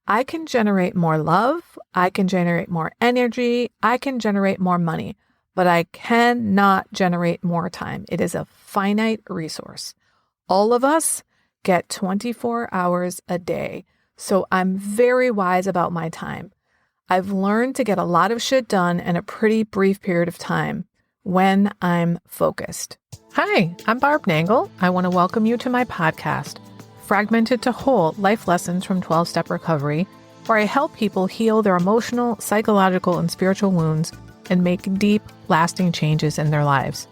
I can generate more love, I can generate more energy, I can generate more money, but I cannot generate more time. It is a finite resource. All of us get 24 hours a day, so I'm very wise about my time. I've learned to get a lot of shit done in a pretty brief period of time when I'm focused. Hi, I'm Barb Nangle. I want to welcome you to my podcast, Fragmented to Whole Life Lessons from 12-Step Recovery, where I help people heal their emotional, psychological, and spiritual wounds and make deep, lasting changes in their lives.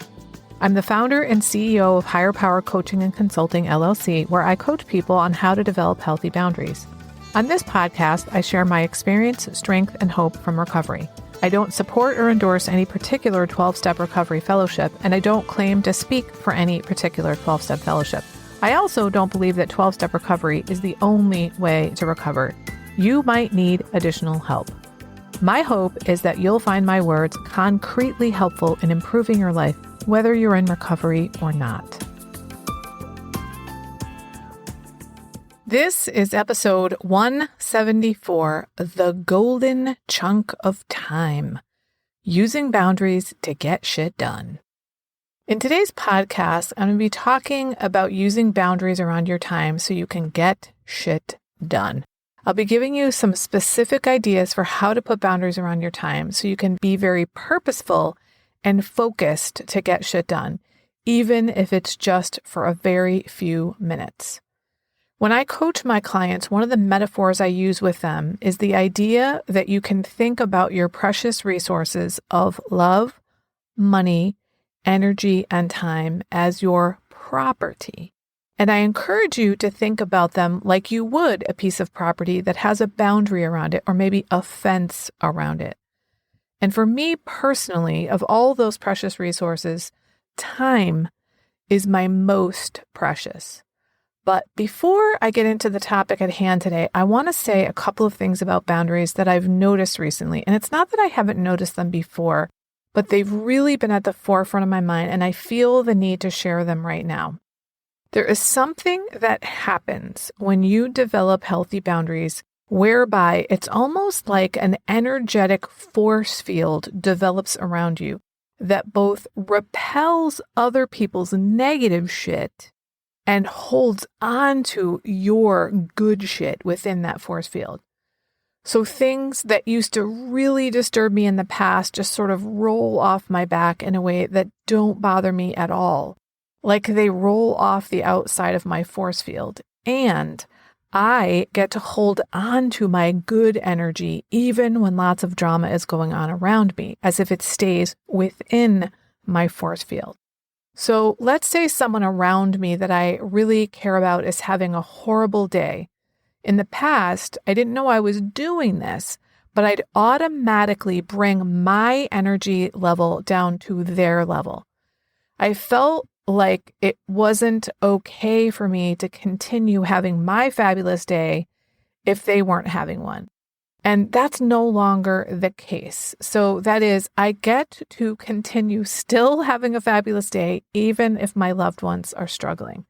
I'm the founder and CEO of Higher Power Coaching and Consulting, LLC, where I coach people on how to develop healthy boundaries. On this podcast, I share my experience, strength, and hope from recovery. I don't support or endorse any particular 12-Step Recovery Fellowship, and I don't claim to speak for any particular 12-Step Fellowship. I also don't believe that 12-Step Recovery is the only way to recover. You might need additional help. My hope is that you'll find my words concretely helpful in improving your life, whether you're in recovery or not. This is episode 174, The Golden Chunk of Time, Using Boundaries to Get Shit Done. In today's podcast, I'm going to be talking about using boundaries around your time so you can get shit done. I'll be giving you some specific ideas for how to put boundaries around your time so you can be very purposeful and focused to get shit done, even if it's just for a very few minutes. When I coach my clients, one of the metaphors I use with them is the idea that you can think about your precious resources of love, money, energy, and time as your property. And I encourage you to think about them like you would a piece of property that has a boundary around it or maybe a fence around it. And for me personally, of all those precious resources, time is my most precious. But before I get into the topic at hand today, I want to say a couple of things about boundaries that I've noticed recently. And it's not that I haven't noticed them before, but they've really been at the forefront of my mind, and I feel the need to share them right now. There is something that happens when you develop healthy boundaries whereby it's almost like an energetic force field develops around you that both repels other people's negative shit and holds on to your good shit within that force field. So things that used to really disturb me in the past just sort of roll off my back in a way that don't bother me at all. Like they roll off the outside of my force field. And I get to hold on to my good energy even when lots of drama is going on around me, as if it stays within my force field. So let's say someone around me that I really care about is having a horrible day. In the past, I didn't know I was doing this, but I'd automatically bring my energy level down to their level. I felt like it wasn't okay for me to continue having my fabulous day if they weren't having one. And that's no longer the case. So that is, I get to continue still having a fabulous day, even if my loved ones are struggling.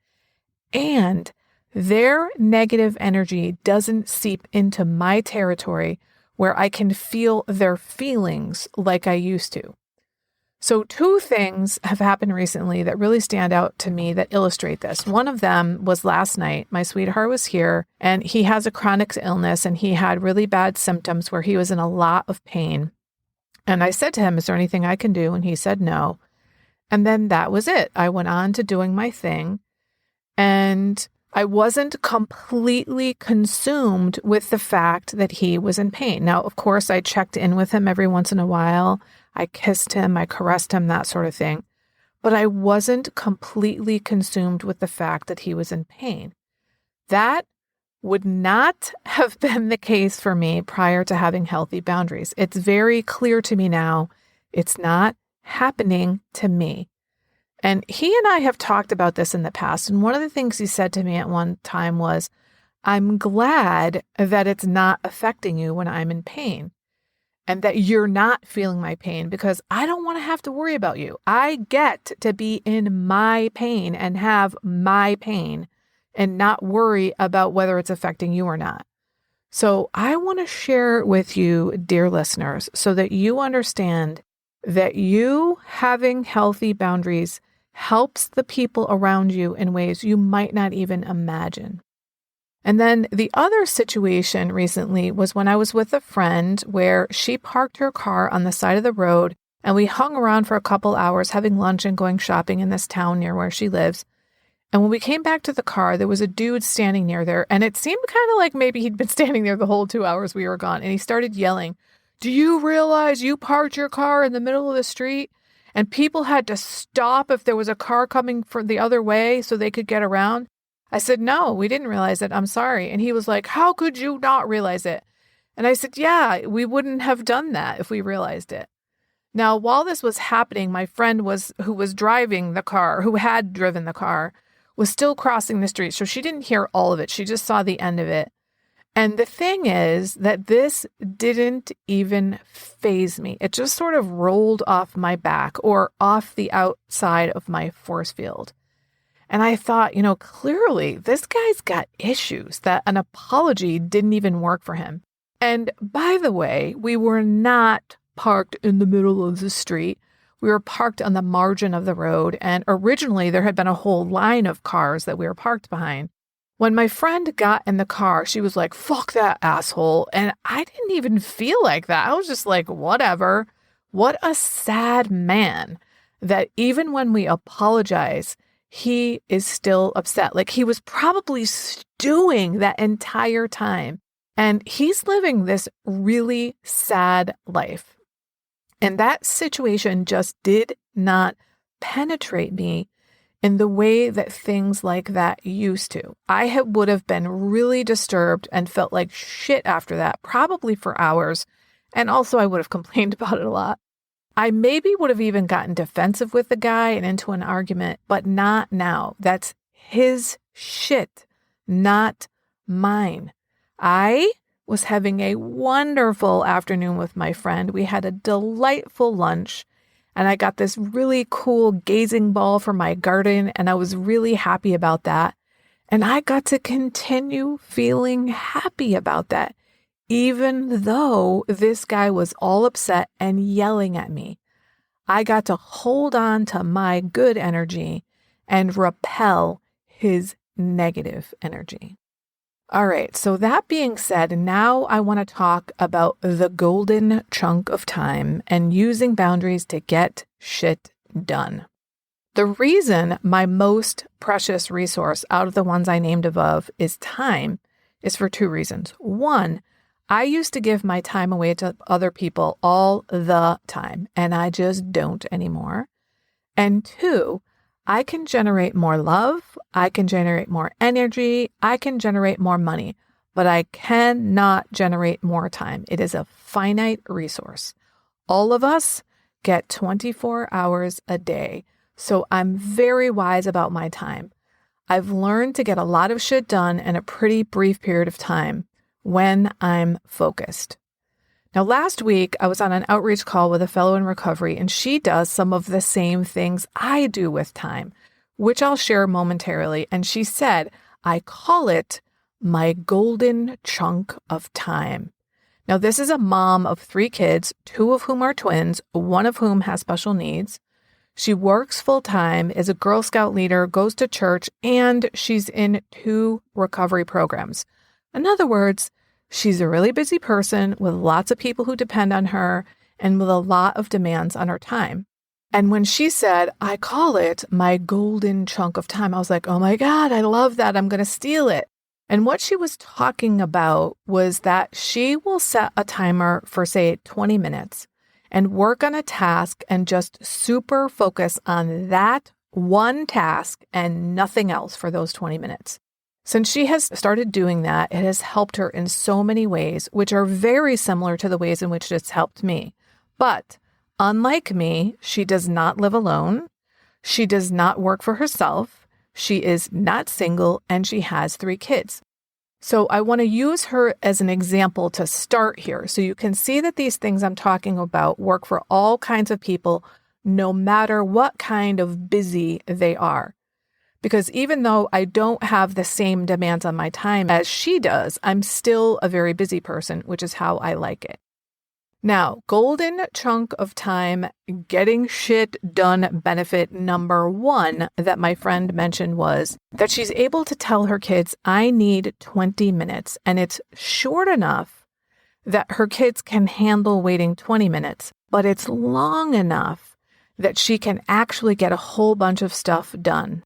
And their negative energy doesn't seep into my territory where I can feel their feelings like I used to. So two things have happened recently that really stand out to me that illustrate this. One of them was last night. My sweetheart was here and he has a chronic illness and he had really bad symptoms where he was in a lot of pain. And I said to him, is there anything I can do? And he said no. And then that was it. I went on to doing my thing and I wasn't completely consumed with the fact that he was in pain. Now, of course, I checked in with him every once in a while. I kissed him, I caressed him, that sort of thing. But I wasn't completely consumed with the fact that he was in pain. That would not have been the case for me prior to having healthy boundaries. It's very clear to me now, it's not happening to me. And he and I have talked about this in the past. And one of the things he said to me at one time was, I'm glad that it's not affecting you when I'm in pain and that you're not feeling my pain because I don't want to have to worry about you. I get to be in my pain and have my pain and not worry about whether it's affecting you or not. So I want to share with you, dear listeners, so that you understand that you having healthy boundaries helps the people around you in ways you might not even imagine. And then the other situation recently was when I was with a friend where she parked her car on the side of the road and we hung around for a couple hours having lunch and going shopping in this town near where she lives. And when we came back to the car, there was a dude standing near there, and it seemed kind of like maybe he'd been standing there the whole 2 hours we were gone. And he started yelling, "Do you realize you parked your car in the middle of the street and people had to stop if there was a car coming from the other way so they could get around?" I said, "No, we didn't realize it. I'm sorry." And he was like, "How could you not realize it?" And I said, "Yeah, we wouldn't have done that if we realized it." Now, while this was happening, my friend who was driving the car, who had driven the car, was still crossing the street. So she didn't hear all of it. She just saw the end of it. And the thing is that this didn't even faze me. It just sort of rolled off my back or off the outside of my force field. And I thought, clearly this guy's got issues, that an apology didn't even work for him. And by the way, we were not parked in the middle of the street. We were parked on the margin of the road, and originally there had been a whole line of cars that we were parked behind. When my friend got in the car, she was like, "Fuck that asshole." And I didn't even feel like that. I was just like, whatever. What a sad man that even when we apologize, he is still upset. Like he was probably stewing that entire time. And he's living this really sad life. And that situation just did not penetrate me in the way that things like that used to. I would have been really disturbed and felt like shit after that, probably for hours. And also I would have complained about it a lot. I maybe would have even gotten defensive with the guy and into an argument, but not now. That's his shit, not mine. I was having a wonderful afternoon with my friend. We had a delightful lunch, and I got this really cool gazing ball for my garden, and I was really happy about that. And I got to continue feeling happy about that, even though this guy was all upset and yelling at me. I got to hold on to my good energy and repel his negative energy. All right, so that being said, now I want to talk about the golden chunk of time and using boundaries to get shit done. The reason my most precious resource out of the ones I named above is time is for two reasons. One, I used to give my time away to other people all the time, and I just don't anymore. And two, I can generate more love, I can generate more energy, I can generate more money, but I cannot generate more time. It is a finite resource. All of us get 24 hours a day, so I'm very wise about my time. I've learned to get a lot of shit done in a pretty brief period of time when I'm focused. Now, last week, I was on an outreach call with a fellow in recovery, and she does some of the same things I do with time, which I'll share momentarily. And she said, I call it my golden chunk of time. Now, this is a mom of 3 kids, 2 of whom are twins, 1 of whom has special needs. She works full-time, is a Girl Scout leader, goes to church, and she's in 2 recovery programs. In other words, she's a really busy person with lots of people who depend on her and with a lot of demands on her time. And when she said, I call it my golden chunk of time, I was like, oh my God, I love that. I'm going to steal it. And what she was talking about was that she will set a timer for, say, 20 minutes and work on a task and just super focus on that one task and nothing else for those 20 minutes. Since she has started doing that, it has helped her in so many ways, which are very similar to the ways in which it's helped me. But unlike me, she does not live alone. She does not work for herself. She is not single, and she has 3 kids. So I want to use her as an example to start here so you can see that these things I'm talking about work for all kinds of people, no matter what kind of busy they are. Because even though I don't have the same demands on my time as she does, I'm still a very busy person, which is how I like it. Now, golden chunk of time, getting shit done benefit number one that my friend mentioned was that she's able to tell her kids, I need 20 minutes. And it's short enough that her kids can handle waiting 20 minutes, but it's long enough that she can actually get a whole bunch of stuff done.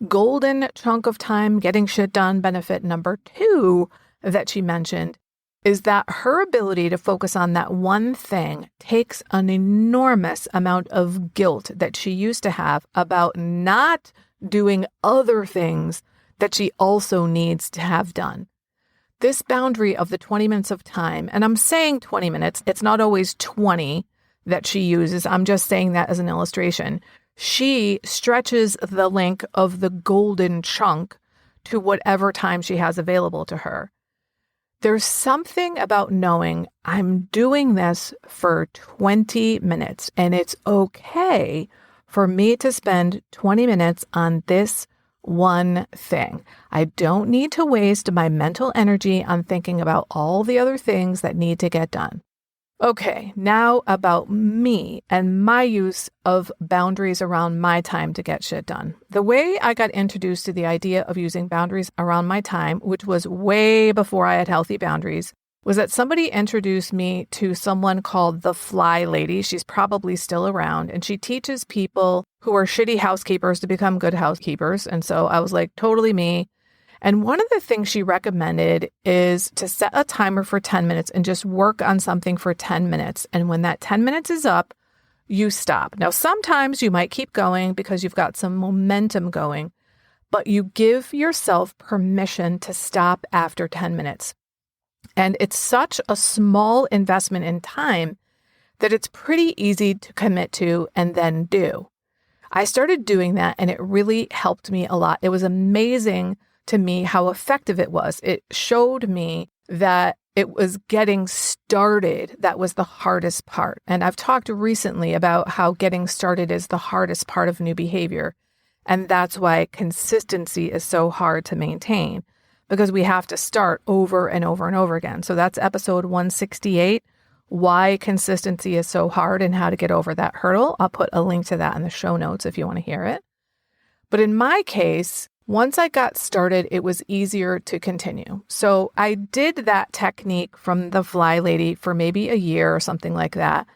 Golden chunk of time, getting shit done benefit number two that she mentioned is that her ability to focus on that one thing takes an enormous amount of guilt that she used to have about not doing other things that she also needs to have done. This boundary of the 20 minutes of time, and I'm saying 20 minutes, it's not always 20 that she uses. I'm just saying that as an illustration. She stretches the length of the golden chunk to whatever time she has available to her. There's something about knowing I'm doing this for 20 minutes and it's okay for me to spend 20 minutes on this one thing. I don't need to waste my mental energy on thinking about all the other things that need to get done. Okay, now about me and my use of boundaries around my time to get shit done. The way I got introduced to the idea of using boundaries around my time, which was way before I had healthy boundaries, was that somebody introduced me to someone called the Fly Lady. She's probably still around, and she teaches people who are shitty housekeepers to become good housekeepers. And so I was like, totally me. And one of the things she recommended is to set a timer for 10 minutes and just work on something for 10 minutes. And when that 10 minutes is up, you stop. Now, sometimes you might keep going because you've got some momentum going, but you give yourself permission to stop after 10 minutes. And it's such a small investment in time that it's pretty easy to commit to and then do. I started doing that and it really helped me a lot. It was amazing to me how effective it was. It showed me that it was getting started that was the hardest part. And I've talked recently about how getting started is the hardest part of new behavior. And that's why consistency is so hard to maintain, because we have to start over and over and over again. So that's episode 168, why consistency is so hard and how to get over that hurdle. I'll put a link to that in the show notes if you want to hear it. But in my case, once I got started, it was easier to continue. So I did that technique from the Fly Lady for maybe a year or something like that.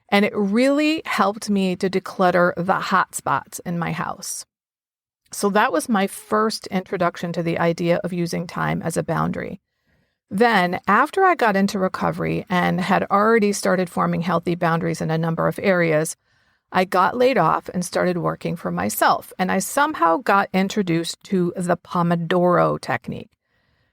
And it really helped me to declutter the hot spots in my house. So that was my first introduction to the idea of using time as a boundary. Then, after I got into recovery and had already started forming healthy boundaries in a number of areas, I got laid off and started working for myself, and I somehow got introduced to the Pomodoro technique.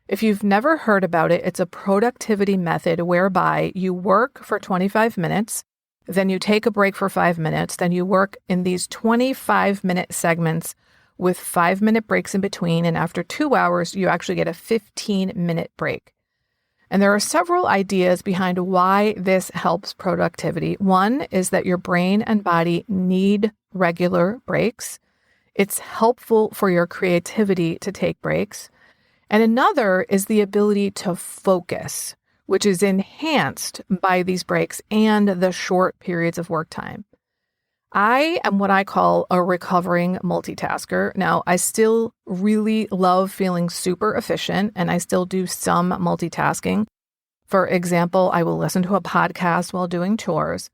If you've never heard about it, it's a productivity method whereby you work for 25 minutes, then you take a break for 5 minutes, then you work in these 25-minute segments with 5-minute breaks in between, and after 2 hours, you actually get a 15-minute break. And there are several ideas behind why this helps productivity. One is that your brain and body need regular breaks. It's helpful for your creativity to take breaks. And another is the ability to focus, which is enhanced by these breaks and the short periods of work time. I am what I call a recovering multitasker. Now, I still really love feeling super efficient, and I still do some multitasking. For example, I will listen to a podcast while doing chores.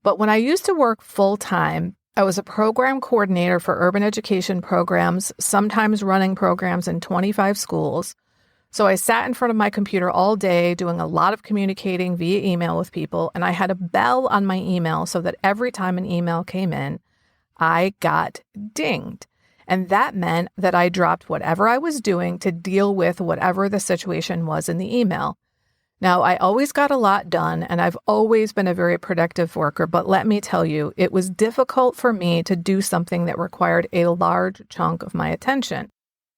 But when I used to work full-time, I was a program coordinator for urban education programs, sometimes running programs in 25 schools. So I sat in front of my computer all day doing a lot of communicating via email with people, and I had a bell on my email so that every time an email came in, I got dinged. And that meant that I dropped whatever I was doing to deal with whatever the situation was in the email. Now, I always got a lot done, and I've always been a very productive worker, but let me tell you, it was difficult for me to do something that required a large chunk of my attention.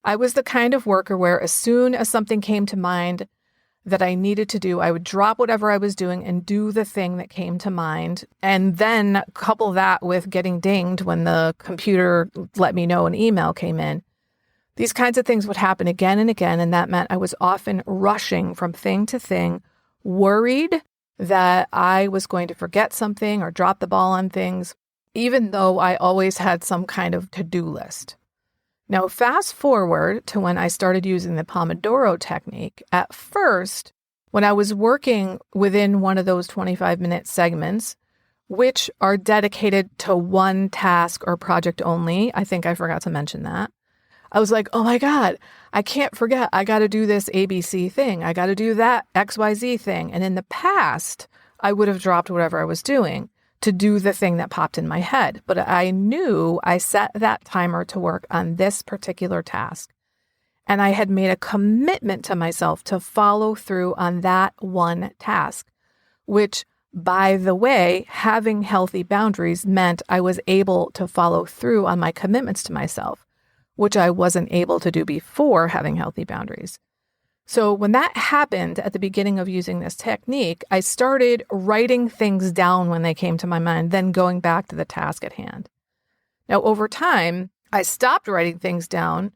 I was the kind of worker where as soon as something came to mind that I needed to do, I would drop whatever I was doing and do the thing that came to mind, and then couple that with getting dinged when the computer let me know an email came in. These kinds of things would happen again and again, and that meant I was often rushing from thing to thing, worried that I was going to forget something or drop the ball on things, even though I always had some kind of to-do list. Now, fast forward to when I started using the Pomodoro technique. At first, when I was working within one of those 25-minute segments, which are dedicated to one task or project only, I think I forgot to mention that, I was like, oh my God, I can't forget. I got to do this ABC thing. I got to do that XYZ thing. And in the past, I would have dropped whatever I was doing to do the thing that popped in my head. But I knew I set that timer to work on this particular task. And I had made a commitment to myself to follow through on that one task, which, by the way, having healthy boundaries meant I was able to follow through on my commitments to myself, which I wasn't able to do before having healthy boundaries. So when that happened at the beginning of using this technique, I started writing things down when they came to my mind, then going back to the task at hand. Now, over time, I stopped writing things down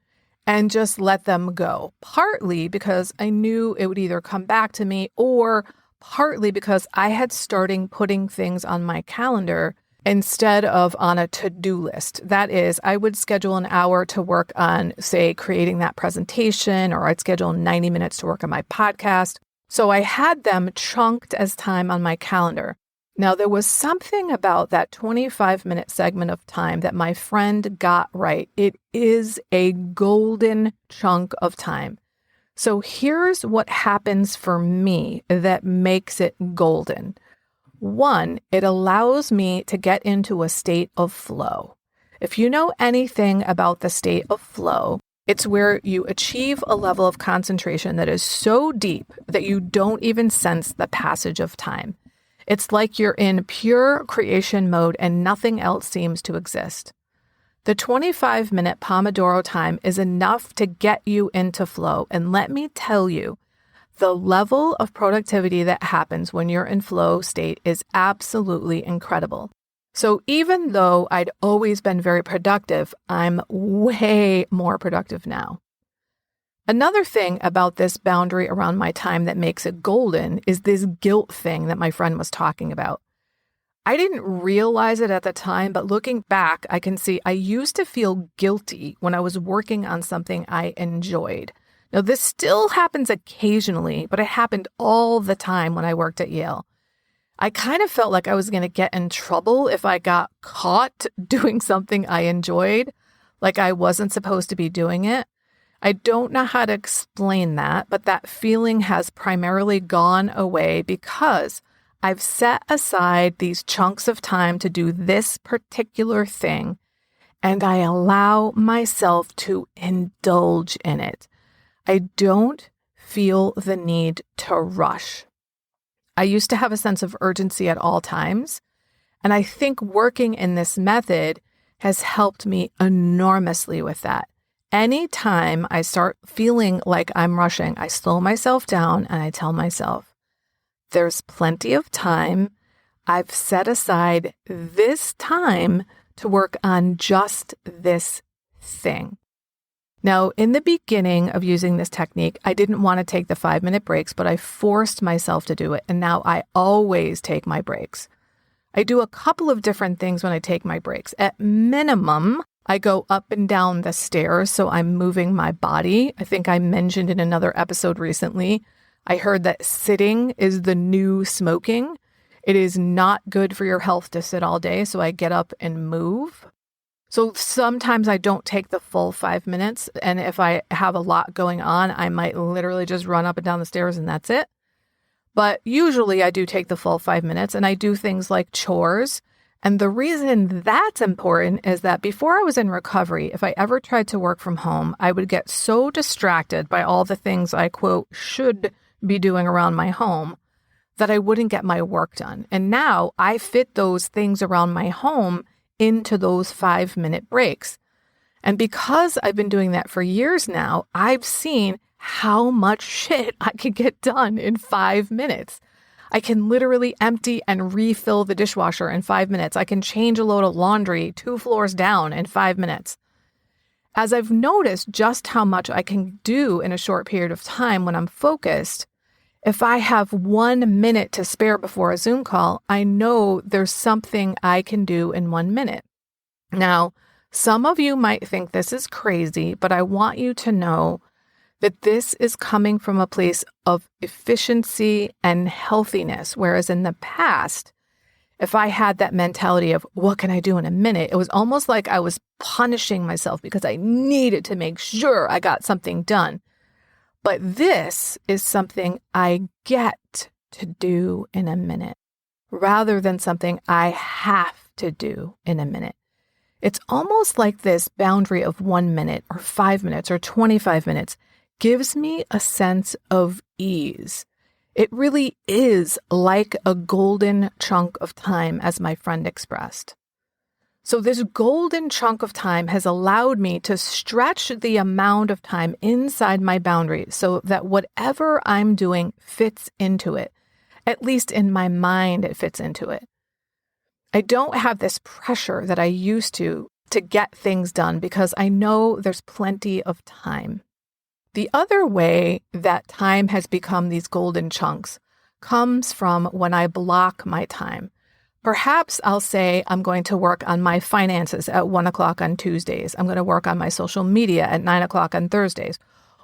and just let them go, partly because I knew it would either come back to me or partly because I had started putting things on my calendar instead of on a to-do list. That is, I would schedule an hour to work on, say, creating that presentation, or I'd schedule 90 minutes to work on my podcast. So I had them chunked as time on my calendar. Now, there was something about that 25-minute segment of time that my friend got right. It is a golden chunk of time. So here's what happens for me that makes it golden. One, it allows me to get into a state of flow. If you know anything about the state of flow, it's where you achieve a level of concentration that is so deep that you don't even sense the passage of time. It's like you're in pure creation mode and nothing else seems to exist. The 25-minute Pomodoro time is enough to get you into flow. And let me tell you, the level of productivity that happens when you're in flow state is absolutely incredible. So even though I'd always been very productive, I'm way more productive now. Another thing about this boundary around my time that makes it golden is this guilt thing that my friend was talking about. I didn't realize it at the time, but looking back, I can see I used to feel guilty when I was working on something I enjoyed. Now, this still happens occasionally, but it happened all the time when I worked at Yale. I kind of felt like I was going to get in trouble if I got caught doing something I enjoyed, like I wasn't supposed to be doing it. I don't know how to explain that, but that feeling has primarily gone away because I've set aside these chunks of time to do this particular thing, and I allow myself to indulge in it. I don't feel the need to rush. I used to have a sense of urgency at all times, and I think working in this method has helped me enormously with that. Anytime I start feeling like I'm rushing, I slow myself down and I tell myself, there's plenty of time. I've set aside this time to work on just this thing. Now, in the beginning of using this technique, I didn't want to take the 5-minute breaks, but I forced myself to do it. And now I always take my breaks. I do a couple of different things when I take my breaks. At minimum, I go up and down the stairs, so I'm moving my body. I think I mentioned in another episode recently, I heard that sitting is the new smoking. It is not good for your health to sit all day, so I get up and move. So sometimes I don't take the full 5 minutes, and if I have a lot going on, I might literally just run up and down the stairs and that's it. But usually I do take the full 5 minutes, and I do things like chores. And the reason that's important is that before I was in recovery, if I ever tried to work from home, I would get so distracted by all the things I, quote, should be doing around my home that I wouldn't get my work done. And now I fit those things around my home into those 5-minute breaks. And because I've been doing that for years now, I've seen how much shit I could get done in 5 minutes. I can literally empty and refill the dishwasher in 5 minutes. I can change a load of laundry 2 floors down in 5 minutes. as I've noticed just how much I can do in a short period of time when I'm focused, if I have 1 minute to spare before a Zoom call, I know there's something I can do in 1 minute. Now, some of you might think this is crazy, but I want you to know that this is coming from a place of efficiency and healthiness, whereas in the past, if I had that mentality of what can I do in a minute, it was almost like I was punishing myself because I needed to make sure I got something done. But this is something I get to do in a minute rather than something I have to do in a minute. It's almost like this boundary of 1 minute or 5 minutes or 25 minutes gives me a sense of ease. It really is like a golden chunk of time, as my friend expressed. So this golden chunk of time has allowed me to stretch the amount of time inside my boundary so that whatever I'm doing fits into it. At least in my mind, it fits into it. I don't have this pressure that I used to get things done because I know there's plenty of time. The other way that time has become these golden chunks comes from when I block my time. Perhaps I'll say I'm going to work on my finances at 1 o'clock on Tuesdays. I'm going to work on my social media at 9 o'clock on Thursdays.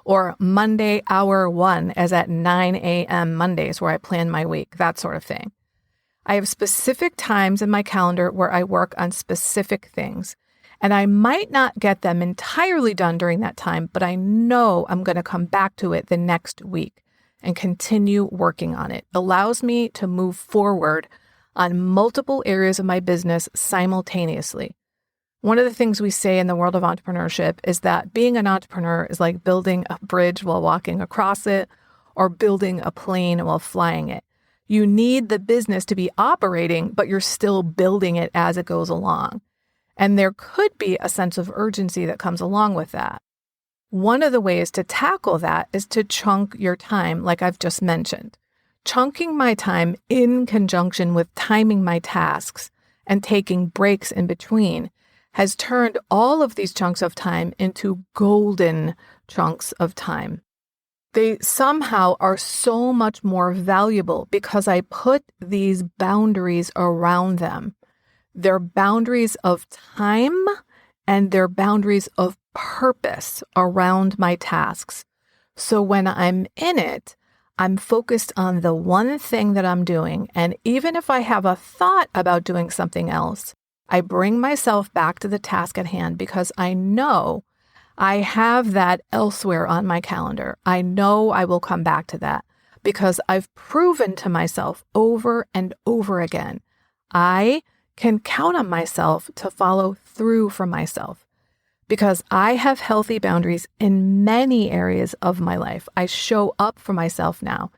Or Monday hour 1 is at 9 a.m. Mondays where I plan my week, that sort of thing. I have specific times in my calendar where I work on specific things. And I might not get them entirely done during that time, but I know I'm going to come back to it the next week and continue working on it. It allows me to move forward on multiple areas of my business simultaneously. One of the things we say in the world of entrepreneurship is that being an entrepreneur is like building a bridge while walking across it or building a plane while flying it. You need the business to be operating, but you're still building it as it goes along. And there could be a sense of urgency that comes along with that. One of the ways to tackle that is to chunk your time, like I've just mentioned. Chunking my time in conjunction with timing my tasks and taking breaks in between has turned all of these chunks of time into golden chunks of time. They somehow are so much more valuable because I put these boundaries around them. They're boundaries of time and they're boundaries of purpose around my tasks. So when I'm in it, I'm focused on the one thing that I'm doing. And even if I have a thought about doing something else, I bring myself back to the task at hand because I know I have that elsewhere on my calendar. I know I will come back to that because I've proven to myself over and over again, I can count on myself to follow through for myself because I have healthy boundaries in many areas of my life. I show up for myself now,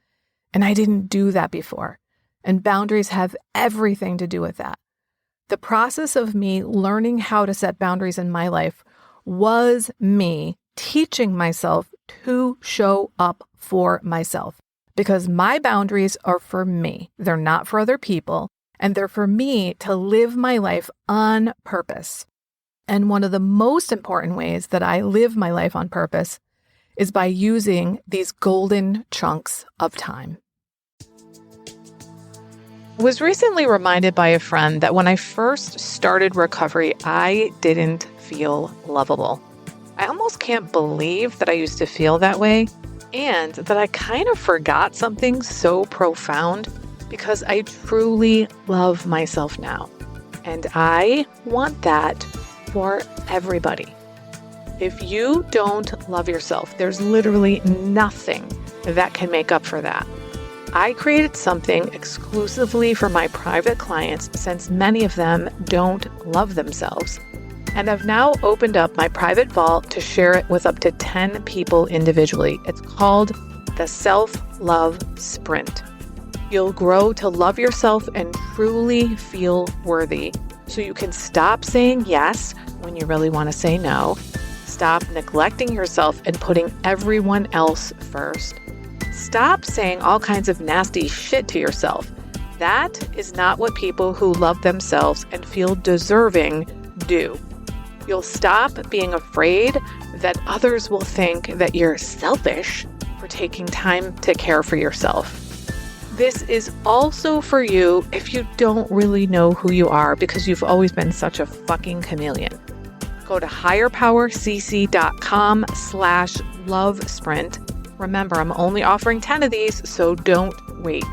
and I didn't do that before. And boundaries have everything to do with that. The process of me learning how to set boundaries in my life was me teaching myself to show up for myself because my boundaries are for me. They're not for other people. And they're for me to live my life on purpose. And one of the most important ways that I live my life on purpose is by using these golden chunks of time. I was recently reminded by a friend that when I first started recovery, I didn't feel lovable. I almost can't believe that I used to feel that way and that I kind of forgot something so profound because I truly love myself now. And I want that for everybody. If you don't love yourself, there's literally nothing that can make up for that. I created something exclusively for my private clients since many of them don't love themselves. And I've now opened up my private vault to share it with up to 10 people individually. It's called the Self-Love Sprint. You'll grow to love yourself and truly feel worthy so you can stop saying yes when you really want to say no, stop neglecting yourself and putting everyone else first, stop saying all kinds of nasty shit to yourself. That is not what people who love themselves and feel deserving do. You'll stop being afraid that others will think that you're selfish for taking time to care for yourself. This is also for you if you don't really know who you are because you've always been such a fucking chameleon. Go to higherpowercc.com/love sprint. Remember, I'm only offering 10 of these, so don't wait.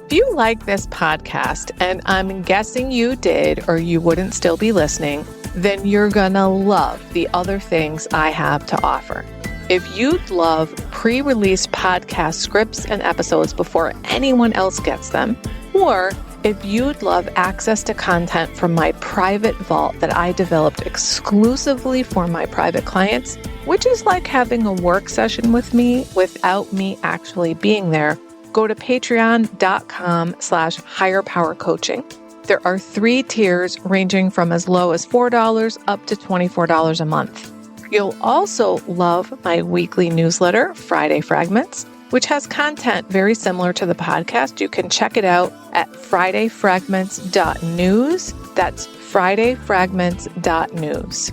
If you like this podcast, and I'm guessing you did or you wouldn't still be listening, then you're gonna love the other things I have to offer. If you'd love pre-release podcast scripts and episodes before anyone else gets them, or if you'd love access to content from my private vault that I developed exclusively for my private clients, which is like having a work session with me without me actually being there, go to patreon.com/higherpowercoaching. There are 3 tiers ranging from as low as $4 up to $24 a month. You'll also love my weekly newsletter, Friday Fragments, which has content very similar to the podcast. You can check it out at fridayfragments.news. That's fridayfragments.news.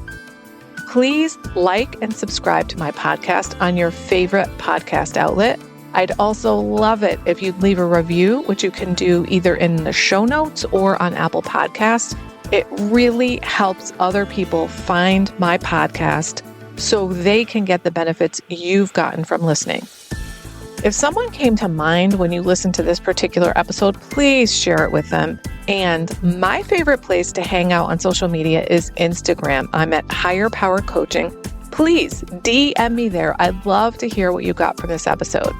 Please like and subscribe to my podcast on your favorite podcast outlet. I'd also love it if you'd leave a review, which you can do either in the show notes or on Apple Podcasts. It really helps other people find my podcast so they can get the benefits you've gotten from listening. If someone came to mind when you listened to this particular episode, please share it with them. And my favorite place to hang out on social media is Instagram. I'm at Higher Power Coaching. Please DM me there. I'd love to hear what you got from this episode.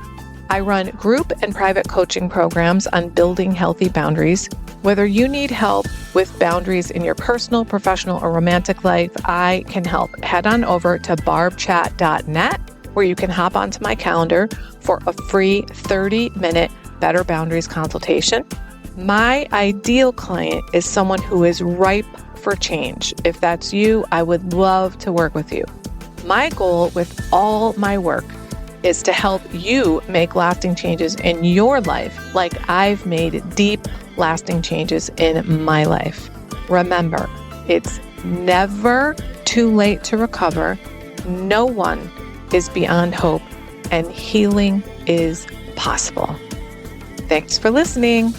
I run group and private coaching programs on building healthy boundaries. Whether you need help with boundaries in your personal, professional, or romantic life, I can help. Head on over to barbchat.net, where you can hop onto my calendar for a free 30-minute Better Boundaries consultation. My ideal client is someone who is ripe for change. If that's you, I would love to work with you. My goal with all my work is to help you make lasting changes in your life like I've made deep, lasting changes in my life. Remember, it's never too late to recover. No one is beyond hope, and healing is possible. Thanks for listening.